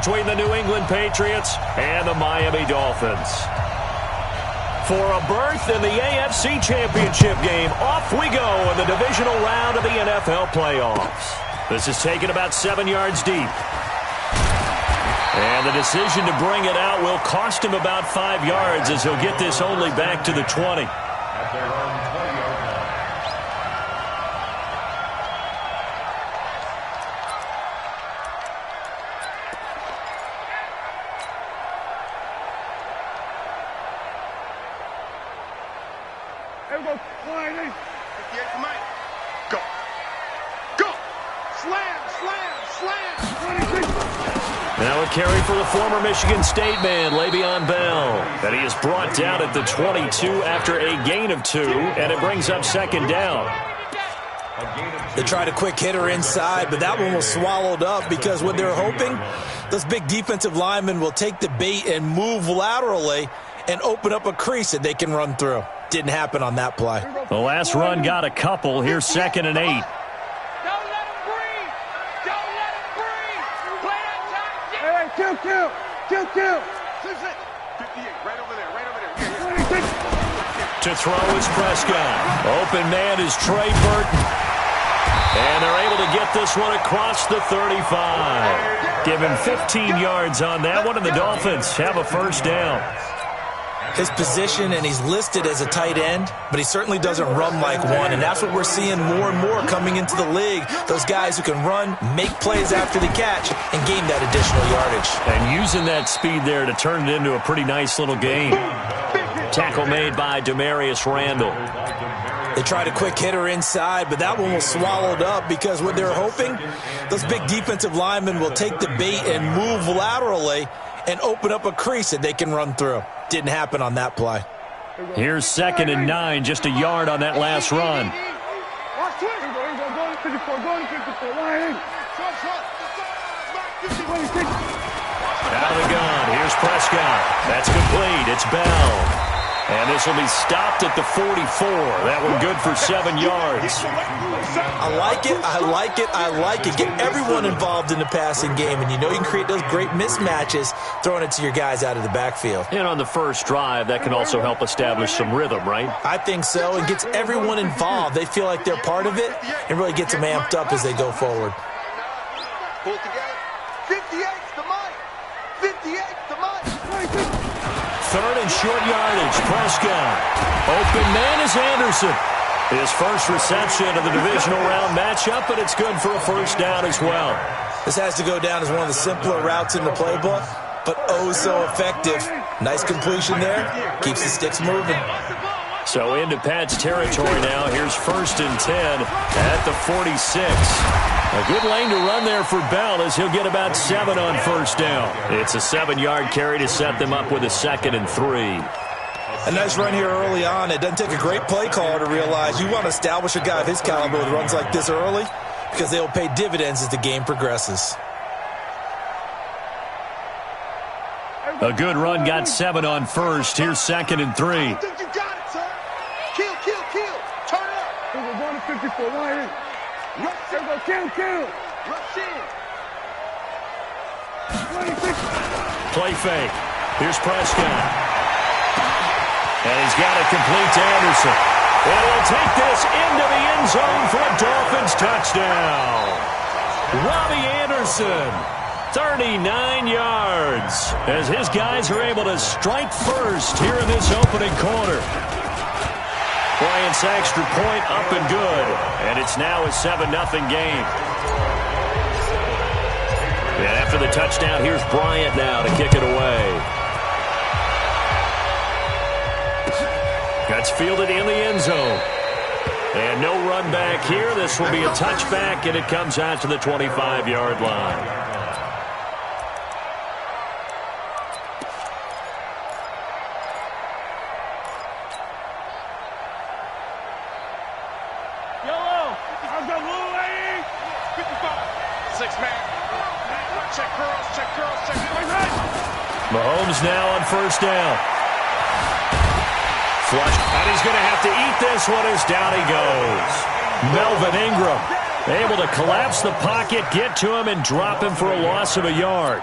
between the New England Patriots and the Miami Dolphins. For a berth in the AFC Championship game, off we go in the divisional round of the NFL playoffs. This is taken about 7 yards deep. And the decision to bring it out will cost him about 5 yards as he'll get this only back to the 20. Now a carry for the former Michigan State man, Le'Veon Bell. And he is brought down at the 22 after a gain of 2, and it brings up second down. They tried a quick hitter inside, but that one was swallowed up because what they're hoping, those big defensive linemen will take the bait and move laterally and open up a crease that they can run through. Didn't happen on that play. The last run got a couple. Here's 2nd and 8. Kill. 58, right over there. To throw is Prescott. Open man is Trey Burton. And they're able to get this one across the 35. Give him 15 yards on that one, and the Dolphins have a first down. His position, and he's listed as a tight end, but he certainly doesn't run like one, and that's what we're seeing more and more coming into the league. Those guys who can run, make plays after the catch, and gain that additional yardage. And using that speed there to turn it into a pretty nice little game. Tackle made by Demarius Randall. They tried a quick hitter inside, but that one was swallowed up because what they're hoping, those big defensive linemen will take the bait and move laterally and open up a crease that they can run through. Didn't happen on that play. Here's 2nd and 9, just a yard on that last run. Out of the gun, here's Prescott. That's complete, it's Bell. And this will be stopped at the 44. That one good for 7 yards. I like it. Get everyone involved in the passing game. And you know you can create those great mismatches throwing it to your guys out of the backfield. And on the first drive, that can also help establish some rhythm, right? I think so. It gets everyone involved. They feel like they're part of it and really gets them amped up as they go forward. Pull together. 58's the mic. 58's the mic. 3rd and short yardage, Prescott. Open man is Anderson. His first reception of the divisional round matchup, but it's good for a first down as well. This has to go down as one of the simpler routes in the playbook, but oh so effective. Nice completion there. Keeps the sticks moving. So into Pat's territory now. Here's 1st and 10 at the 46. A good lane to run there for Bell as he'll get about 7 on first down. It's a 7-yard carry to set them up with a 2nd and 3. A nice run here early on. It doesn't take a great play caller to realize you want to establish a guy of his caliber with runs like this early because they'll pay dividends as the game progresses. A good run got 7 on first. Here's 2nd and 3. I think you got it, son. Kill. Turn it up. We're going to 54. Line in. Rush in. Kill. Rush in. 26. Play fake. Here's Prescott. And he's got it complete to Anderson. And he'll take this into the end zone for a Dolphins touchdown. Robbie Anderson, 39 yards, as his guys are able to strike first here in this opening quarter. Bryant's extra point up and good, and it's now a 7-0 game. And after the touchdown, here's Bryant now to kick it away. That's fielded in the end zone. And no run back here. This will be a touchback, and it comes out to the 25-yard line. Yellow. I've got Lil Wayne. 55. 6-man. Check girls. Mahomes now on first down. Flush, and he's going to have to eat this one as down he goes. Melvin Ingram Able to collapse the pocket, get to him, and drop him for a loss of a yard.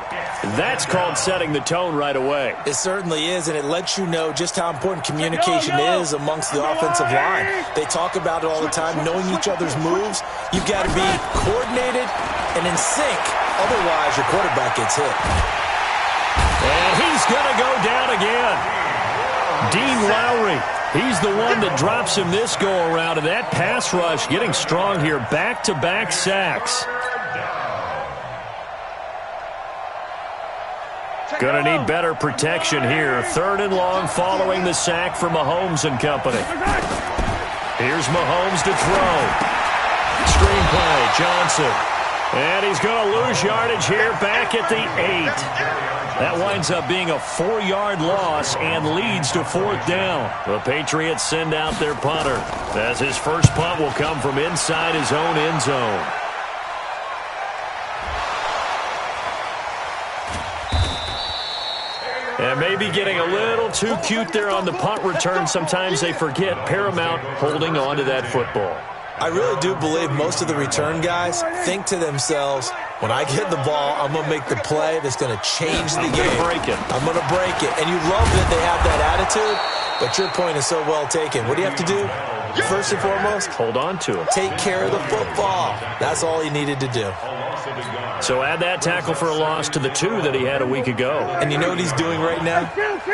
That's called setting the tone right away. It certainly is, and it lets you know just how important communication is amongst the offensive line. They talk about it all the time, knowing each other's moves. You've got to be coordinated and in sync. Otherwise, your quarterback gets hit. And he's going to go down again. Dean Lowry, he's the one that drops him this go-around, and that pass rush getting strong here. Back-to-back sacks. Going to need better protection here. 3rd and long following the sack for Mahomes and company. Here's Mahomes to throw. Screenplay, Johnson. And he's going to lose yardage here back at the 8. That winds up being a 4-yard loss and leads to 4th down. The Patriots send out their punter, as his first punt will come from inside his own end zone. And maybe getting a little too cute there on the punt return. Sometimes they forget paramount holding on to that football. I really do believe most of the return guys think to themselves, when I get the ball, I'm going to make the play that's going to change the game. I'm going to break it. And you love that they have that attitude, but your point is so well taken. What do you have to do? First and foremost, hold on to it. Take care of the football. That's all he needed to do. So add that tackle for a loss to the 2 that he had a week ago. And you know what he's doing right now?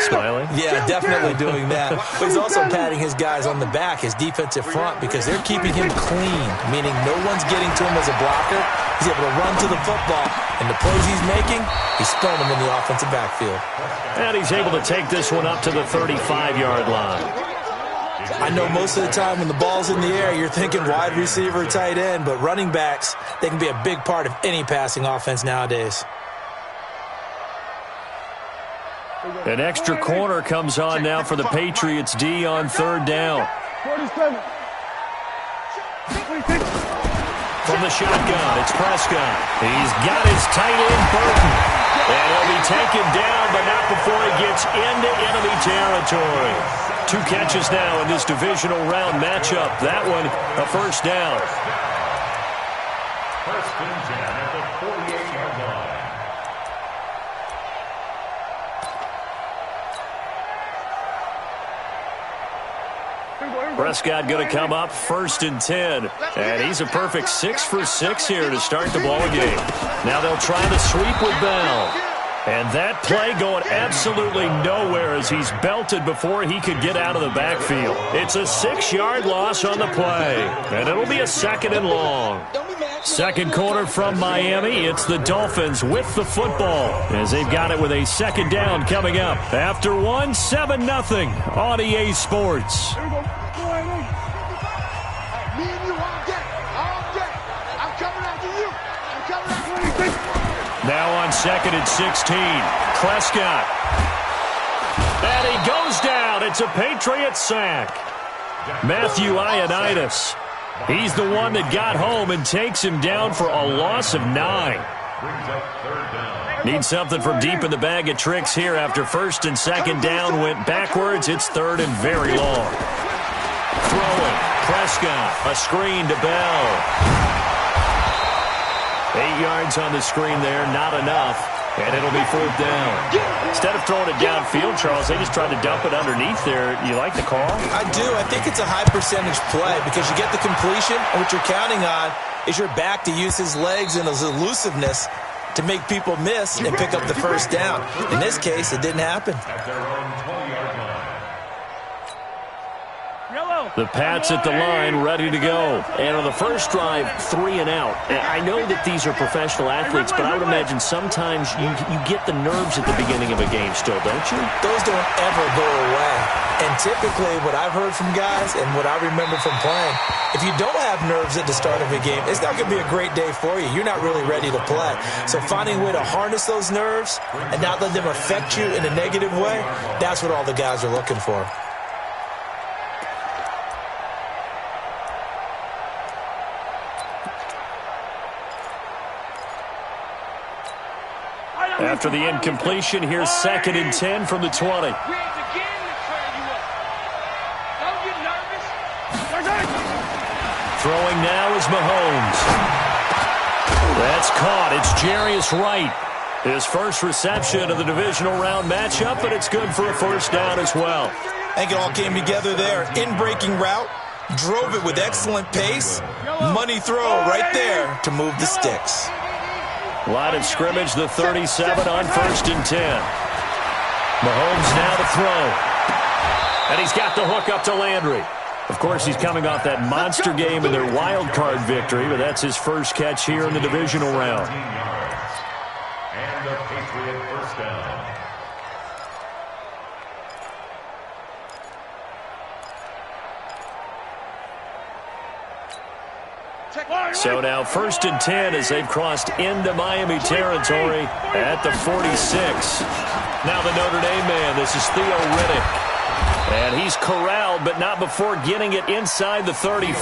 Smiling? Yeah, definitely doing that. But he's also patting his guys on the back, his defensive front, because they're keeping him clean, meaning no one's getting to him as a blocker. He's able to run to the football. And the plays he's making, he's throwing them in the offensive backfield. And he's able to take this one up to the 35-yard line. I know most of the time when the ball's in the air, you're thinking wide receiver, tight end, but running backs, they can be a big part of any passing offense nowadays. An extra corner comes on now for the Patriots D on 3rd down. From the shotgun, it's Prescott. He's got his tight end, Burton. And he'll be taken down, but not before he gets into enemy territory. 2 catches now in this divisional round matchup. That one, a first down. First and 10 at the 48-yard line. Prescott going to come up 1st and 10. And he's a perfect 6 for 6 here to start the ball game. Now they'll try the sweep with Bell. And that play going absolutely nowhere as he's belted before he could get out of the backfield. It's a 6-yard loss on the play. And it'll be a 2nd and long. Second quarter from Miami. It's the Dolphins with the football as they've got it with a 2nd down coming up. After 1, 7-0 on EA Sports. Now on 2nd and 16, Prescott. And he goes down. It's a Patriots sack. Matthew Ioannidis. He's the one that got home and takes him down for a loss of 9. Need something from deep in the bag of tricks here after 1st and 2nd down went backwards. It's 3rd and very long. Throwing. Prescott. A screen to Bell. 8 yards on the screen there, not enough, and it'll be 4th down. Instead of throwing it downfield, Charles, they just tried to dump it underneath there. You like the call? I do. I think it's a high-percentage play because you get the completion, and what you're counting on is your back to use his legs and his elusiveness to make people miss and pick up the 1st down. In this case, it didn't happen. The Pats at the line, ready to go. And on the first drive, 3 and out. I know that these are professional athletes, but I would imagine sometimes you get the nerves at the beginning of a game still, don't you? Those don't ever go away. And typically, what I've heard from guys and what I remember from playing, if you don't have nerves at the start of a game, it's not going to be a great day for you. You're not really ready to play. So finding a way to harness those nerves and not let them affect you in a negative way, that's what all the guys are looking for. After the incompletion, here's 2nd and 10 from the 20. Throwing now is Mahomes. That's caught. It's Jarius Wright. His first reception of the divisional round matchup, but it's good for a first down as well. I think it all came together there. In-breaking route, drove it with excellent pace. Money throw right there to move the sticks. Line of scrimmage, the 37 on 1st and 10. Mahomes now to throw. And he's got the hook up to Landry. Of course, he's coming off that monster game in their wild card victory, but that's his first catch here in the divisional round. And the Patriot first down. So now 1st and 10 as they've crossed into Miami territory at the 46. Now the Notre Dame man, this is Theo Riddick. And he's corralled, but not before getting it inside the 35.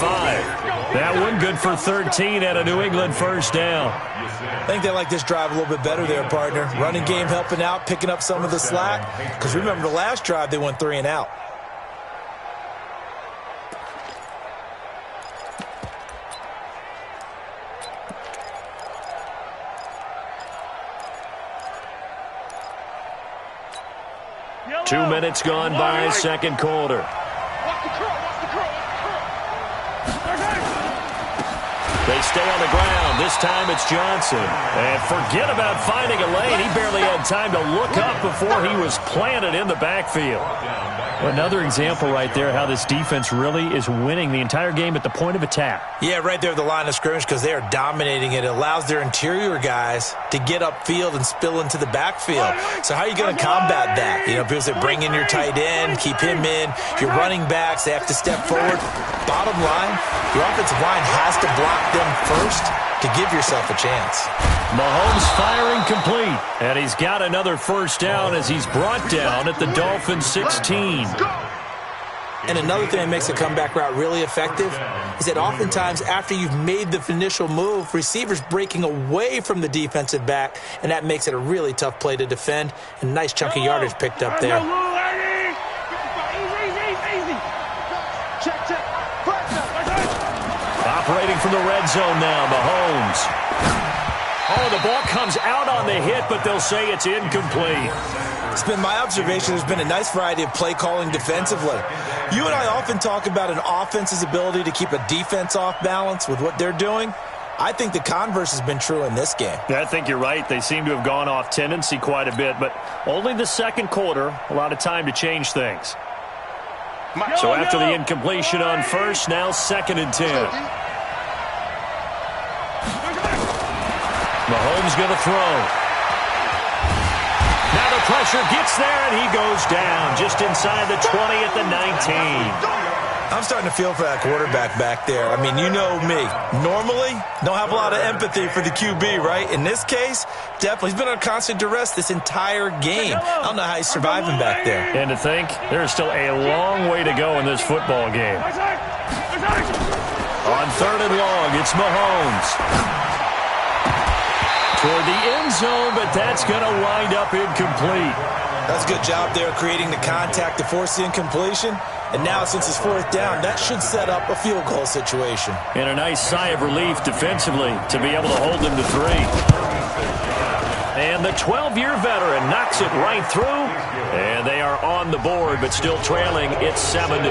That one good for 13 at a New England first down. I think they like this drive a little bit better there, partner. Running game helping out, picking up some of the slack. Because remember, the last drive, they went 3 and out. Two minutes gone by, second quarter. They stay on the ground. This time it's Johnson. And forget about finding a lane. He barely had time to look up before he was planted in the backfield. Another example right there how this defense really is winning the entire game at the point of attack. Yeah, right there at the line of scrimmage because they are dominating it. It allows their interior guys to get upfield and spill into the backfield. So how are you going to combat that? You know, because they bring in your tight end, keep him in. Your running backs, they have to step forward. Bottom line, your offensive line has to block them first to give yourself a chance. Mahomes firing complete, and he's got another first down as he's brought down at the Dolphins 16. And another thing that makes a comeback route really effective is that oftentimes after you've made the initial move, receivers breaking away from the defensive back, and that makes it a really tough play to defend. And nice chunk of yardage picked up there. Operating from the red zone now, Mahomes. Oh, the ball comes out on the hit, but they'll say it's incomplete. It's been my observation there's been a nice variety of play calling defensively. You and I often talk about an offense's ability to keep a defense off balance with what they're doing. I think the converse has been true in this game. Yeah, I think you're right. They seem to have gone off tendency quite a bit, but only the second quarter, a lot of time to change things. So after the incompletion on first, now 2nd and 10. Mahomes going to throw. Now the pressure gets there, and he goes down just inside the 20 at the 19. I'm starting to feel for that quarterback back there. I mean, you know me. Normally, don't have a lot of empathy for the QB, right? In this case, definitely. He's been on constant duress this entire game. I don't know how he's surviving back there. And to think, there's still a long way to go in this football game. On 3rd and long, it's Mahomes. Toward the end zone, but that's going to wind up incomplete. That's a good job there creating the contact to force the incompletion. And now, since it's 4th down, that should set up a field goal situation. And a nice sigh of relief defensively to be able to hold them to 3. And the 12-year veteran knocks it right through. And they are on the board, but still trailing. It's 7-3.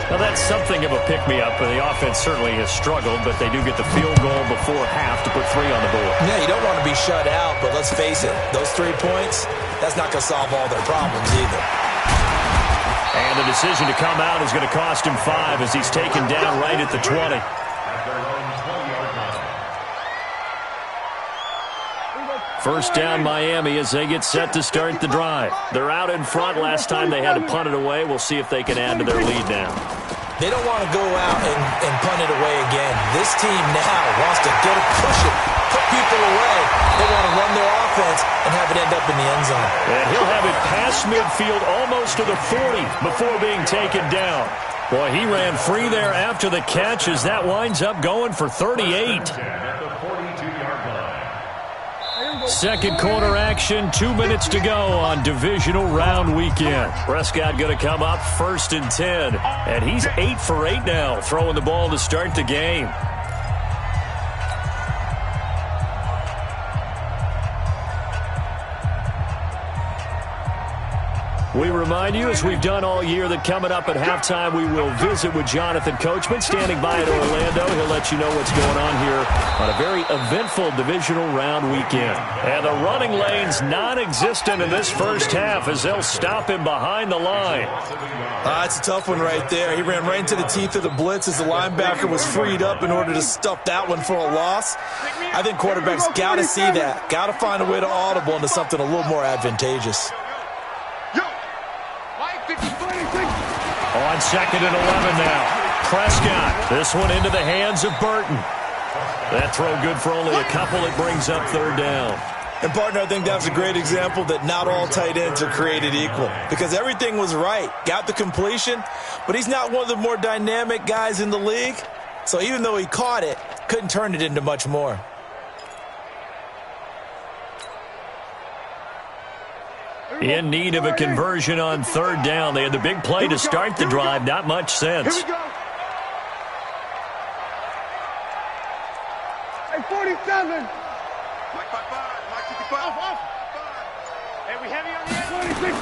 Now, that's something of a pick-me-up, and the offense certainly has struggled, but they do get the field goal before half to put 3 on the board. Yeah, you don't want to be shut out, but let's face it, those 3 points, that's not going to solve all their problems either. And the decision to come out is going to cost him 5 as he's taken down right at the 20. First down Miami as they get set to start the drive. They're out in front. Last time they had to punt it away. We'll see if they can add to their lead now. They don't want to go out and punt it away again. This team now wants to get it, push it, put people away. They want to run their offense and have it end up in the end zone. And he'll have it past midfield almost to the 40 before being taken down. Boy, he ran free there after the catch as that winds up going for 38. Second quarter action, 2 minutes to go on divisional round weekend. Prescott going to come up 1st and 10, and he's 8 for 8 now, throwing the ball to start the game. We remind you, as we've done all year, that coming up at halftime, we will visit with Jonathan Coachman, standing by in Orlando. He'll let you know what's going on here on a very eventful divisional round weekend. And the running lane's non-existent in this first half as they'll stop him behind the line. It's a tough one right there. He ran right into the teeth of the blitz as the linebacker was freed up in order to stuff that one for a loss. I think quarterbacks got to see that. Got to find a way to audible into something a little more advantageous. On 2nd and 11 now. Prescott. This one into the hands of Burton. That throw good for only a couple. It brings up 3rd down. And, partner, I think that's a great example that not all tight ends are created equal, because everything was right. Got the completion, but he's not one of the more dynamic guys in the league. So even though he caught it, couldn't turn it into much more. In need of a conversion on 3rd down. They had the big play to start the drive. Not much sense. Here we go. Hey, 47. Mike 55. Off. Hey, we heavy on the end. 26.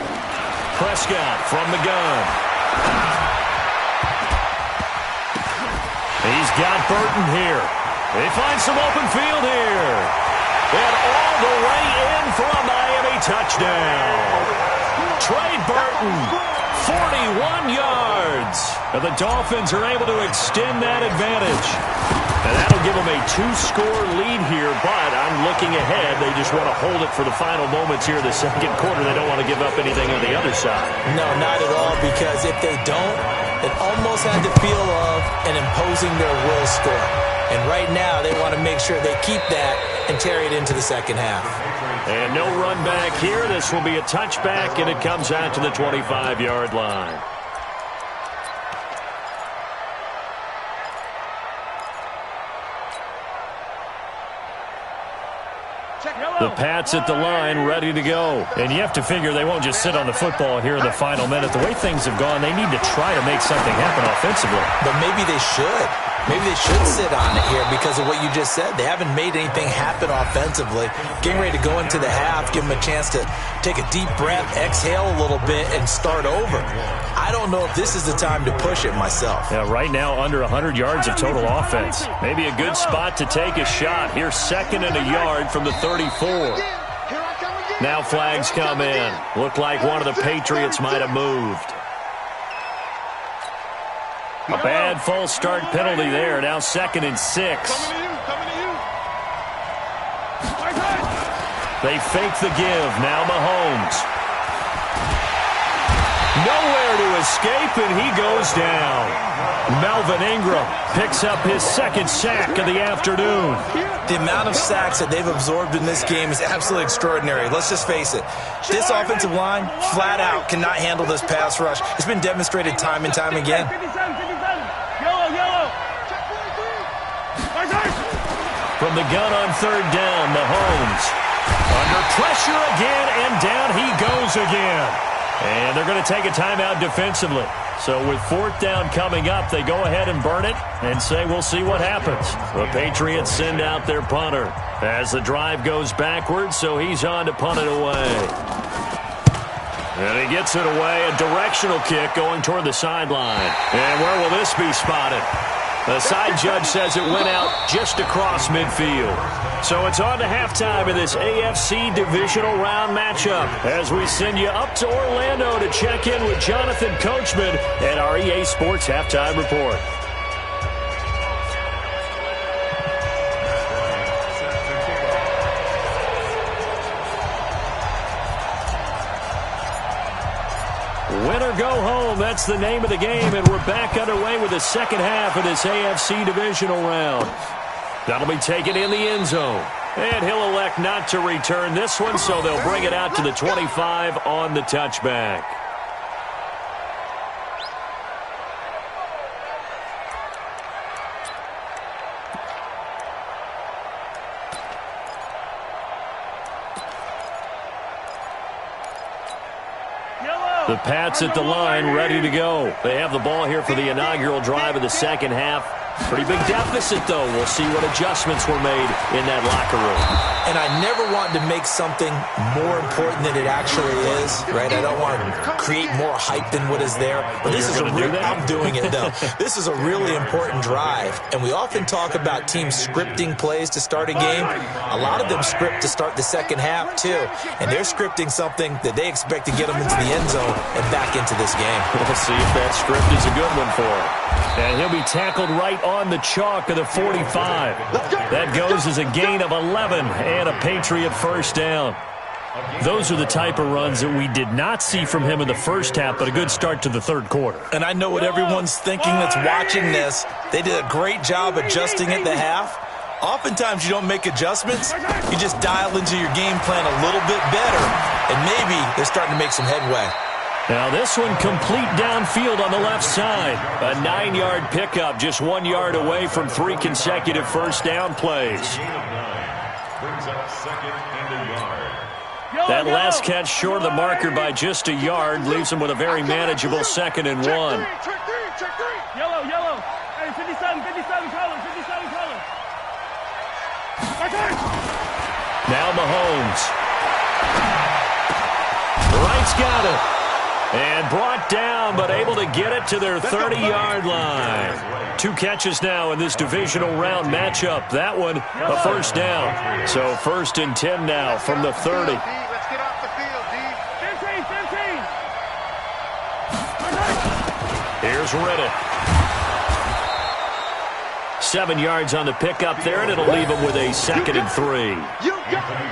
Prescott from the gun. He's got Burton here. They find some open field here. And all the way in for a Miami touchdown. Trey Burton, 41 yards. And the Dolphins are able to extend that advantage. And that'll give them a 2-score lead here, but I'm looking ahead. They just want to hold it for the final moments here in the second quarter. They don't want to give up anything on the other side. No, not at all, because if they don't, it almost had the feel of an imposing their will score. And right now, they want to make sure they keep that and carry it into the second half. And no run back here. This will be a touchback, and it comes out to the 25-yard line. The Pats at the line, ready to go. And you have to figure they won't just sit on the football here in the final minute. The way things have gone, they need to try to make something happen offensively. But maybe they should. Maybe they should sit on it here because of what you just said. They haven't made anything happen offensively. Getting ready to go into the half, give them a chance to take a deep breath, exhale a little bit, and start over. I don't know if this is the time to push it myself. Yeah, right now under 100 yards of total offense. Maybe a good spot to take a shot. Here's 2nd and a yard from the 34. Now flags come in. Looked like one of the Patriots might have moved. A bad false start penalty there. Now 2nd and 6. They fake the give. Now Mahomes. Nowhere to escape, and he goes down. Melvin Ingram picks up his 2nd sack of the afternoon. The amount of sacks that they've absorbed in this game is absolutely extraordinary. Let's just face it. This offensive line, flat out, cannot handle this pass rush. It's been demonstrated time and time again. From the gun on 3rd down, Mahomes. Under pressure again, and down he goes again. And they're going to take a timeout defensively. So with 4th down coming up, they go ahead and burn it and say we'll see what happens. The Patriots send out their punter as the drive goes backwards, so he's on to punt it away. And he gets it away, a directional kick going toward the sideline. And where will this be spotted? The side judge says it went out just across midfield. So it's on to halftime in this AFC divisional round matchup as we send you up to Orlando to check in with Jonathan Coachman at our EA Sports Halftime Report. Win or go home, that's the name of the game, and we're back underway with the second half of this AFC divisional round. That'll be taken in the end zone, and he'll elect not to return this one, so they'll bring it out to the 25 on the touchback. The Pats at the line, ready to go. They have the ball here for the inaugural drive of the second half. Pretty big deficit, though. We'll see what adjustments were made in that locker room. And I never want to make something more important than it actually is, right? I don't want to create more hype than what is there. But this is I'm doing it, though. This is a really important drive. And we often talk about teams scripting plays to start a game. A lot of them script to start the second half, too. And they're scripting something that they expect to get them into the end zone and back into this game. We'll see if that script is a good one for him. And he'll be tackled right on the chalk of the 45. That goes as a gain of 11 and a Patriot first down. Those are the type of runs that we did not see from him in the first half, but a good start to the third quarter. And I know what everyone's thinking that's watching this. They did a great job adjusting at the half. Oftentimes you don't make adjustments. You just dial into your game plan a little bit better, and maybe they're starting to make some headway. Now this one complete downfield on the left side. A 9-yard pickup, just 1 yard away from 3 consecutive first down plays. Brings up second and a yard. That last catch short of the marker by just a yard leaves him with a very manageable 2nd and 1. Yellow, yellow. Hey, 57 colors, 57 colors. Now Mahomes. Wright's got it. And brought down, but able to get it to their 30-yard line. 2 catches now in this divisional round matchup. That one, a first down. So 1st and 10 now from the 30. Let's get off the field, D. 15. Here's Riddick. 7 yards on the pickup there, and it'll leave him with a 2nd and 3.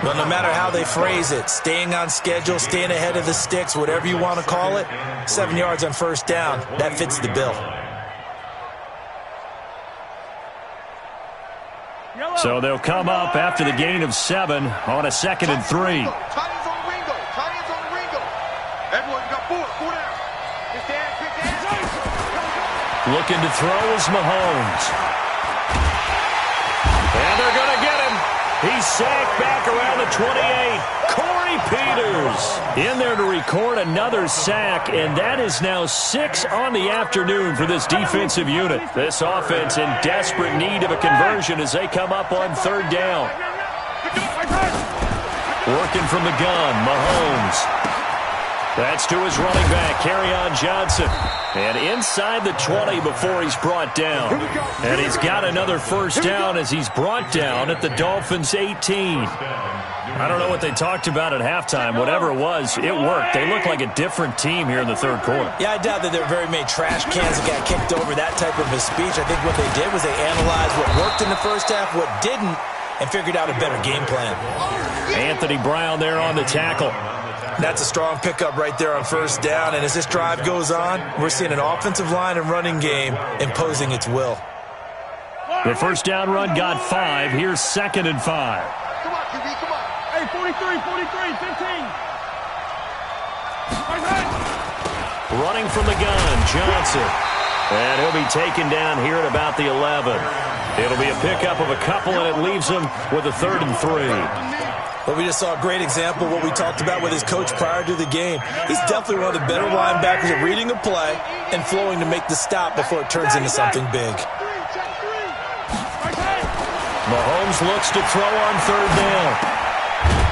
Well, no matter how they phrase it, staying on schedule, staying ahead of the sticks, whatever you want to call it, 7 yards on first down, that fits the bill. So they'll come up after the gain of 7 on a 2nd and 3. Tie ends on the Ringo. Tie ends on the Ringo. Everyone, you got 4 down. Pick that. Looking to throw is Mahomes. And they're going to get him. He's sacked back around the 28. Corey Peters in there to record another sack, and that is now 6 on the afternoon for this defensive unit. This offense in desperate need of a conversion as they come up on 3rd down. Working from the gun, Mahomes. That's to his running back, Kerryon Johnson. And inside the 20 before he's brought down. And he's got another first down as he's brought down at the Dolphins' 18. I don't know what they talked about at halftime. Whatever it was, it worked. They look like a different team here in the 3rd quarter. Yeah, I doubt that there were very many trash cans that got kicked over, that type of a speech. I think what they did was they analyzed what worked in the first half, what didn't, and figured out a better game plan. Anthony Brown there on the tackle. That's a strong pickup right there on first down. And as this drive goes on, we're seeing an offensive line and running game imposing its will. The first down run got 5. Here's 2nd and 5. Come on, QB, come on. Hey, 43, 15. Running from the gun, Johnson. And he'll be taken down here at about the 11. It'll be a pickup of a couple, and it leaves him with a 3rd and 3. Well, we just saw a great example of what we talked about with his coach prior to the game. He's definitely one of the better linebackers at reading a play and flowing to make the stop before it turns into something big. Mahomes looks to throw on 3rd down.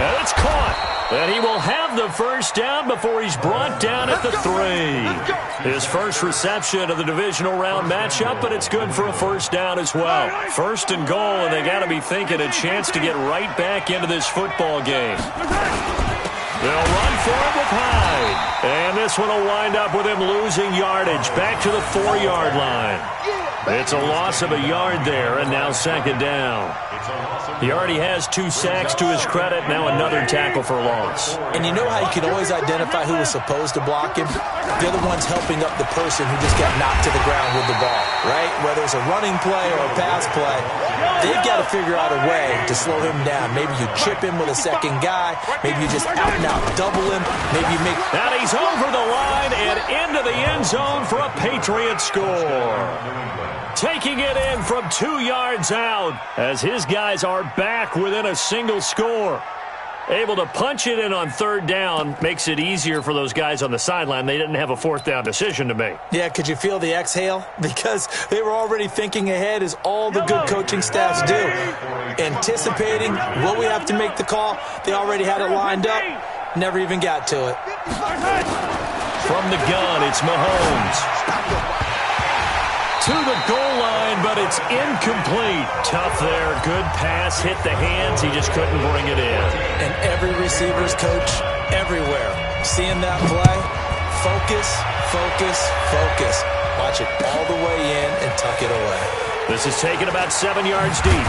And it's caught. And he will have the first down before he's brought down at the 3. His first reception of the divisional round matchup, but it's good for a first down as well. 1st and goal, and they got to be thinking a chance to get right back into this football game. They'll run for it with Hyde. And this one will wind up with him losing yardage back to the 4-yard line. It's a loss of a yard there, and now 2nd down. He already has 2 sacks to his credit, now another tackle for loss. And you know how you can always identify who was supposed to block him? They're the ones helping up the person who just got knocked to the ground with the ball, right? Whether it's a running play or a pass play, they've got to figure out a way to slow him down. Maybe you chip him with a second guy. Maybe you just out and out double him. Maybe you make... And he's over the line and into the end zone for a Patriot score. Taking it in from 2 yards out as his guys are back within a single score. Able to punch it in on third down makes it easier for those guys on the sideline. They didn't have a fourth down decision to make. Yeah, could you feel the exhale? Because they were already thinking ahead, as all the good coaching staffs do. Anticipating, will we have to make the call? They already had it lined up. Never even got to it. From the gun, it's Mahomes. To the goal line, but it's incomplete. Tough there. Good pass. Hit the hands. He just couldn't bring it in. And every receiver's coach everywhere. Seeing that play, focus, focus, focus. Watch it all the way in and tuck it away. This is taken about 7 yards deep.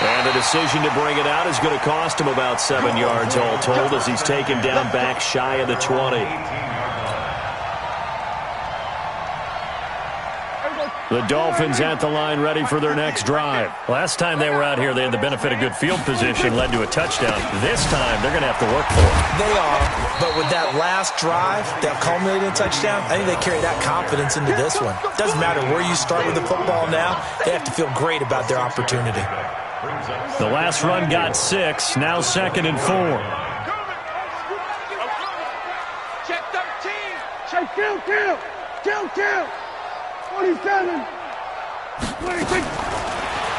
And the decision to bring it out is going to cost him about 7 yards all told, as he's taken down back shy of the 20. The Dolphins at the line ready for their next drive. Last time they were out here, they had the benefit of good field position, led to a touchdown. This time, they're going to have to work for it. They are, but with that last drive, that culminated in a touchdown, I think they carry that confidence into this one. Doesn't matter where you start with the football now, they have to feel great about their opportunity. The last run got 6, now 2nd and 4. Check 13. Check, kill. 27. 26.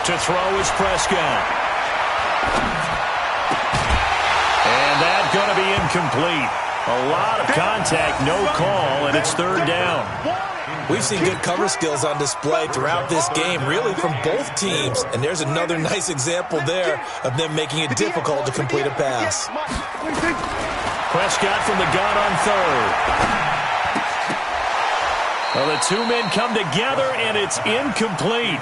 To throw is Prescott. And that's going to be incomplete. A lot of contact, no call, and it's third down. We've seen good cover skills on display throughout this game, really from both teams. And there's another nice example there of them making it difficult to complete a pass. Prescott from the gun on third. Well, the two men come together, and it's incomplete.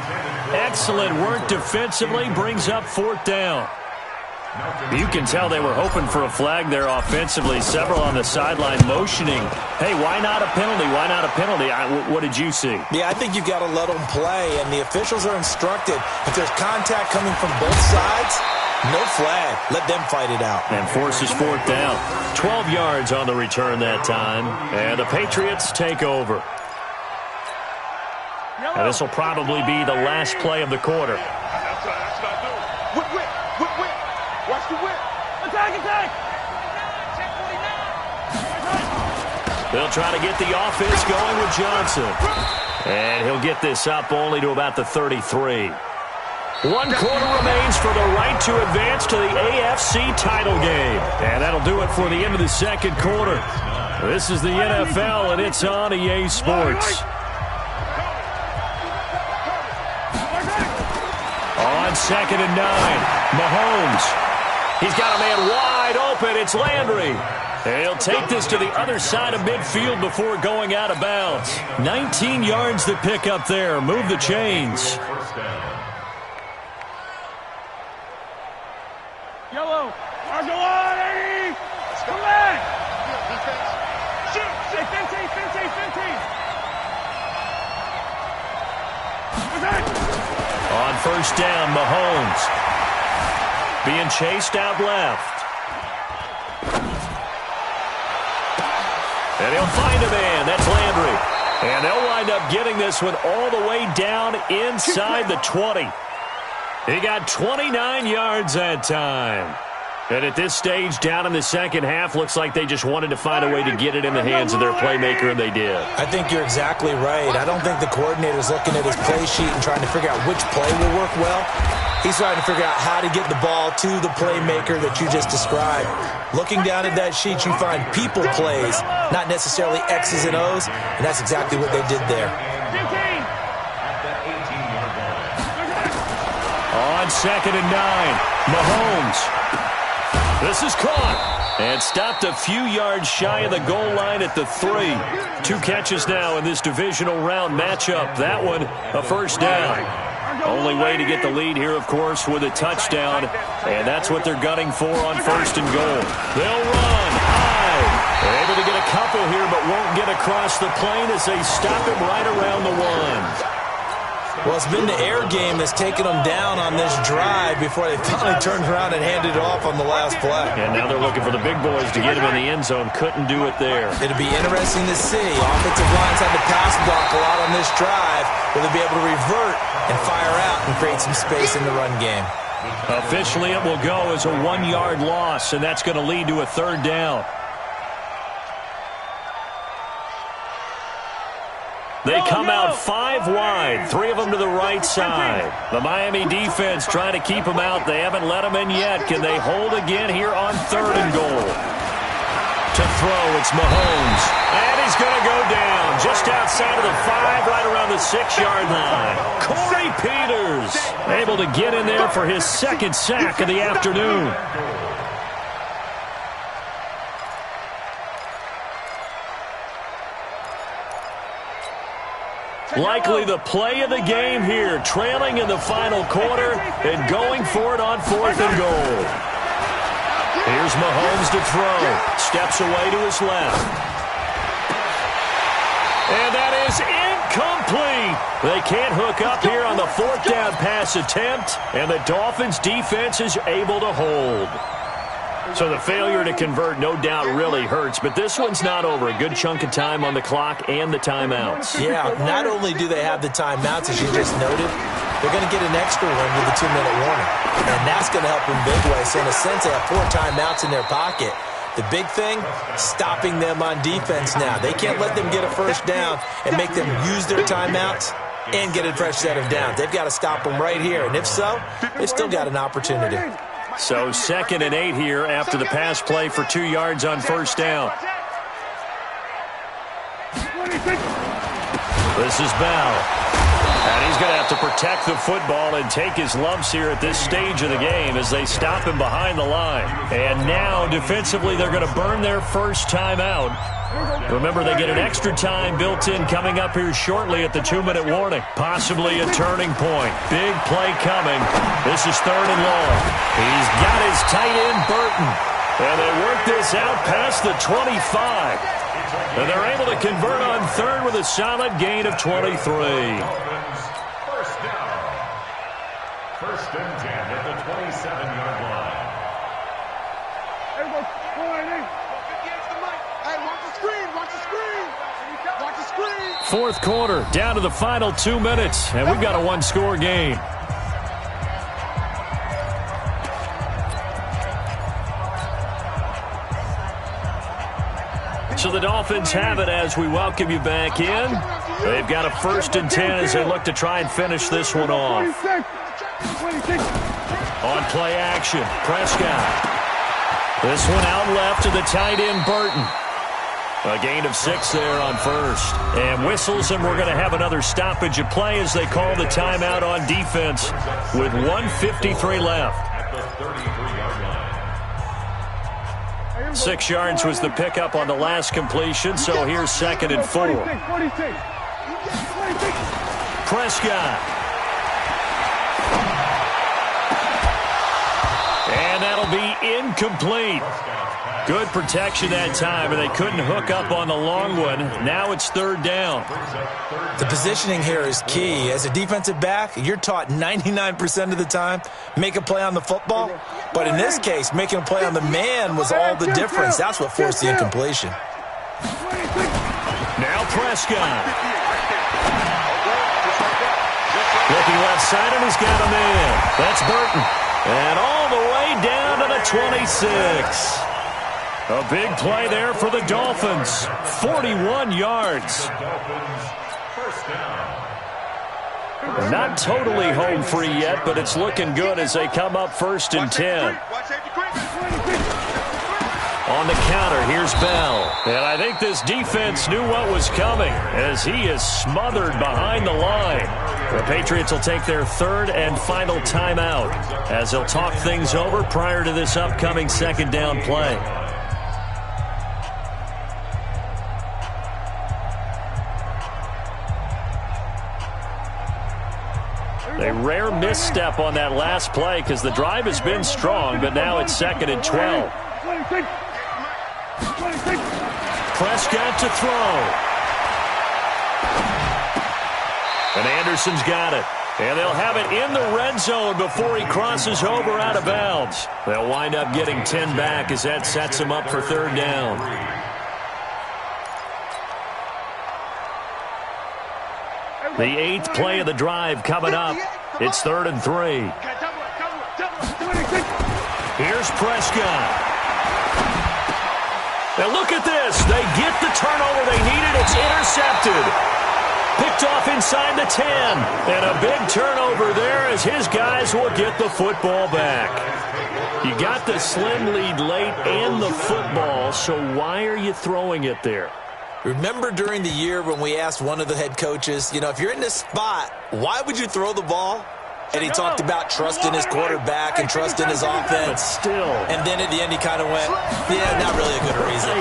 Excellent work defensively, brings up fourth down. You can tell they were hoping for a flag there offensively. Several on the sideline motioning. Hey, why not a penalty? Why not a penalty? What did you see? Yeah, I think you've got to let them play, and the officials are instructed. If there's contact coming from both sides, no flag. Let them fight it out. And forces fourth down. 12 yards on the return that time. And the Patriots take over. And this will probably be the last play of the quarter. That's not good. Whip. Watch the whip. Attack. They'll try to get the offense going with Johnson. And he'll get this up only to about the 33. 1 quarter remains for the right to advance to the AFC title game. And that'll do it for the end of the second quarter. This is the NFL, and it's on EA Sports. On 2nd and 9, Mahomes. He's got a man wide open. It's Landry. And he'll take this to the other side of midfield before going out of bounds. 19 yards to pick up there. Move the chains. Yellow. Argo on, Eddie. Come back. Shoot. 15. On first down, Mahomes. Being chased out left. And he'll find a man. That's Landry. And they'll wind up getting this one all the way down inside the 20. He got 29 yards that time. And at this stage, down in the second half, looks like they just wanted to find a way to get it in the hands of their playmaker, and they did. I think you're exactly right. I don't think the coordinator's looking at his play sheet and trying to figure out which play will work well. He's trying to figure out how to get the ball to the playmaker that you just described. Looking down at that sheet, you find people plays, not necessarily X's and O's, and that's exactly what they did there. On 2nd and 9, Mahomes. This is caught and stopped a few yards shy of the goal line at the 3. 2 catches now in this divisional round matchup. That one, a first down. Only way to get the lead here, of course, with a touchdown, and that's what they're gunning for on first and goal. They'll run high. They're able to get a couple here, but won't get across the plane as they stop him right around the 1. Well, it's been the air game that's taken them down on this drive before they finally turned around and handed it off on the last play. And now they're looking for the big boys to get him in the end zone. Couldn't do it there. It'll be interesting to see. Offensive lines had to pass block a lot on this drive. Will they be able to revert and fire out and create some space in the run game? Officially, it will go as a 1-yard loss, and that's going to lead to a third down. They come out 5 wide, 3 of them to the right side. The Miami defense trying to keep them out. They haven't let them in yet. Can they hold again here on 3rd and goal? To throw, it's Mahomes. And he's going to go down just outside of the 5, right around the 6-yard line. Corey Peters able to get in there for his 2nd sack of the afternoon. Likely the play of the game here, trailing in the final quarter and going for it on 4th and goal. Here's Mahomes to throw. Steps away to his left. And that is incomplete. They can't hook up here on the 4th down pass attempt, and the Dolphins defense is able to hold. So the failure to convert no doubt really hurts, but this one's not over. A good chunk of time on the clock and the timeouts. Yeah, not only do they have the timeouts, as you just noted, they're going to get an extra one with the 2-minute warning. And that's going to help them big way. So in a sense, they have 4 timeouts in their pocket. The big thing, stopping them on defense now. They can't let them get a first down and make them use their timeouts and get a fresh set of downs. They've got to stop them right here. And if so, they've still got an opportunity. So 2nd and 8 here after the pass play for 2 yards on 1st down. This is Bell. And he's going to have to protect the football and take his lumps here at this stage of the game as they stop him behind the line. And now, defensively, they're going to burn their first timeout. Remember, they get an extra time built in coming up here shortly at the 2-minute warning. Possibly a turning point. Big play coming. This is 3rd and long. He's got his tight end, Burton. And they work this out past the 25. And they're able to convert on 3rd with a solid gain of 23. First down. 1st and 10 at the 27-yard line. Fourth quarter, down to the final 2 minutes, and we've got a 1-score game. So the Dolphins have it as we welcome you back in. They've got a 1st and 10 as they look to try and finish this one off. On play action, Prescott. This one out left to the tight end, Burton. A gain of 6 there on 1st. And whistles, and we're going to have another stoppage of play as they call the timeout on defense with 1:53 left. 6 yards was the pickup on the last completion, so here's 2nd and 4. Prescott. And that'll be incomplete. Good protection that time, and they couldn't hook up on the long one. Now it's 3rd down. The positioning here is key. As a defensive back, you're taught 99% of the time, make a play on the football. But in this case, making a play on the man was all the difference. That's what forced the incompletion. Now Prescott. Looking left side, and he's got a man. That's Burton. And all the way down to the 26. A big play there for the Dolphins. 41 yards. Not totally home free yet, but it's looking good as they come up 1st and 10. On the counter, here's Bell. And I think this defense knew what was coming as he is smothered behind the line. The Patriots will take their 3rd and final timeout as they'll talk things over prior to this upcoming 2nd down play. A rare misstep on that last play because the drive has been strong, but now it's 2nd and 12. Prescott to throw. And Anderson's got it. And they'll have it in the red zone before he crosses over out of bounds. They'll wind up getting 10 back as that sets him up for 3rd down. The 8th play of the drive coming up. It's 3rd and 3. Here's Prescott. And look at this. They get the turnover they needed. It's intercepted. Picked off inside the 10. And a big turnover there as his guys will get the football back. You got the slim lead late and the football, so why are you throwing it there? Remember during the year when we asked one of the head coaches, you know, if you're in this spot, why would you throw the ball? And he talked about trusting his quarterback and trusting his offense. But still. And then at the end he kind of went, yeah, not really a good reason.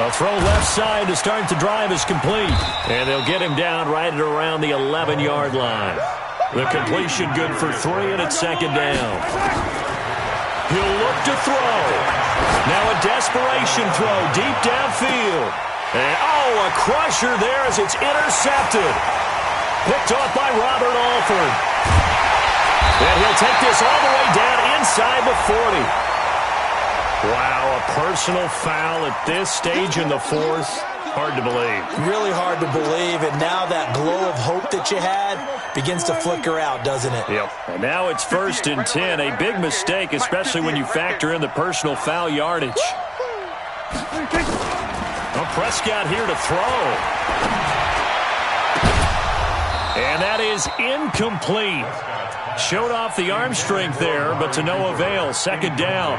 A throw left side to start the drive is complete. And they'll get him down right at around the 11-yard line. The completion good for 3, and it's second down. He'll look to throw. Now a desperation throw deep downfield. And, a crusher there as it's intercepted. Picked off by Robert Alford. And he'll take this all the way down inside the 40. Wow, a personal foul at this stage in the fourth. Hard to believe. Really hard to believe, and now that glow of hope that you had begins to flicker out, doesn't it? Yep. And now it's 1st and 10. A big mistake, especially when you factor in the personal foul yardage. Prescott here to throw. And that is incomplete. Showed off the arm strength there, but to no avail. Second down.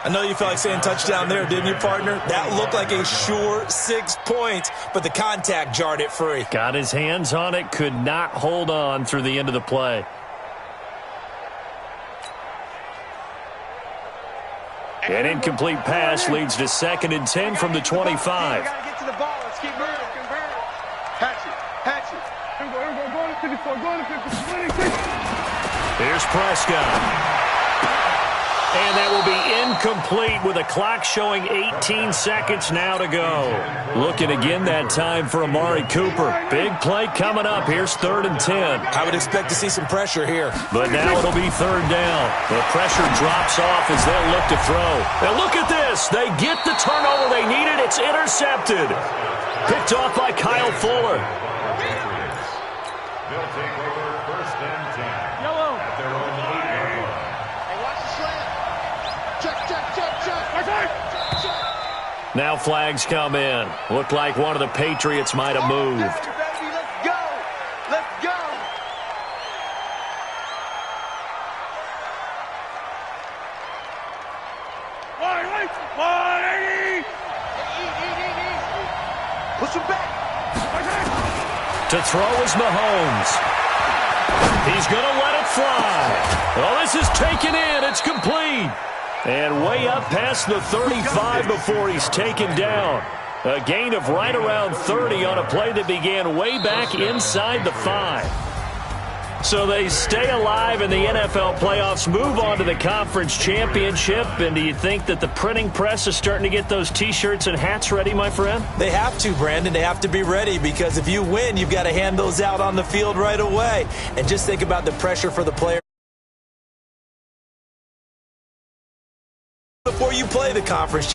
I know you felt like saying touchdown there, didn't you, partner? That looked like a sure 6 points, but the contact jarred it free. Got his hands on it, could not hold on through the end of the play. An incomplete pass leads to 2nd and 10 from the 25. Gotta get to the ball. Let's keep moving. Hatch it. Here's Prescott. And that will be incomplete with a clock showing 18 seconds now to go. Looking again that time for Amari Cooper. Big play coming up. Here's 3rd and 10. I would expect to see some pressure here. But now it'll be 3rd down. The pressure drops off as they'll look to throw. Now look at this. They get the turnover they needed. It's intercepted. Picked off by Kyle Fuller. They'll take over 1st and 10. Yellow. At their own 8-yard line. Hey, watch the slant. Check. Now flags come in. Looked like one of the Patriots might have moved. Baby, let's go. Push him back. To throw is Mahomes. He's going to let it fly. Oh, this is taken in. It's complete. And way up past the 35 before he's taken down. A gain of right around 30 on a play that began way back inside the 5. So they stay alive in the NFL playoffs, move on to the conference championship. And do you think that the printing press is starting to get those T-shirts and hats ready, my friend? They have to, Brandon. They have to be ready because if you win, you've got to hand those out on the field right away. And just think about the pressure for the player before you play the conference